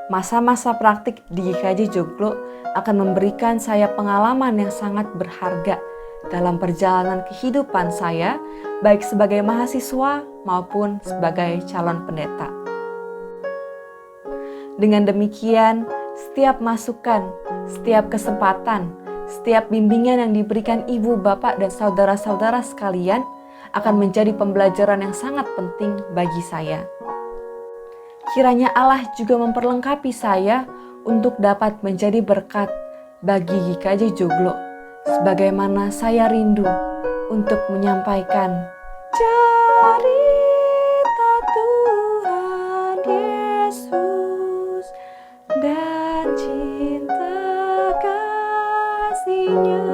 masa-masa praktik di GKJ Joglo akan memberikan saya pengalaman yang sangat berharga dalam perjalanan kehidupan saya, baik sebagai mahasiswa maupun sebagai calon pendeta. Dengan demikian, setiap masukan, setiap kesempatan, setiap bimbingan yang diberikan ibu, bapak, dan saudara-saudara sekalian akan menjadi pembelajaran yang sangat penting bagi saya. Kiranya Allah juga memperlengkapi saya untuk dapat menjadi berkat bagi GKJ Joglo, sebagaimana saya rindu untuk menyampaikan cerita Tuhan Yesus dan cinta kasih-Nya.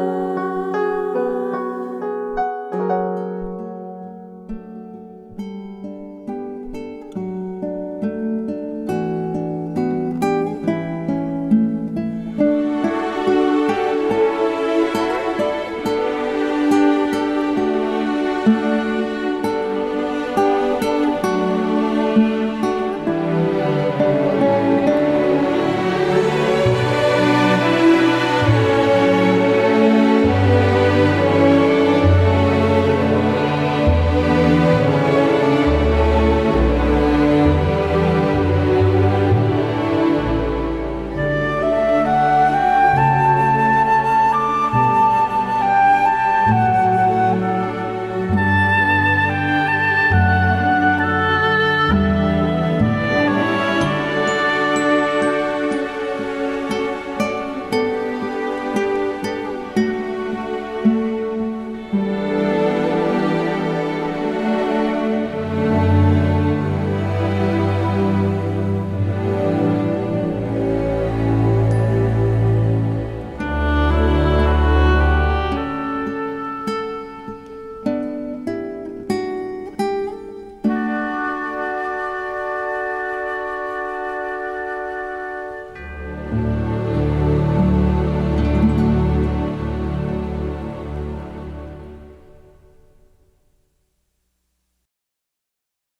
Tuhan.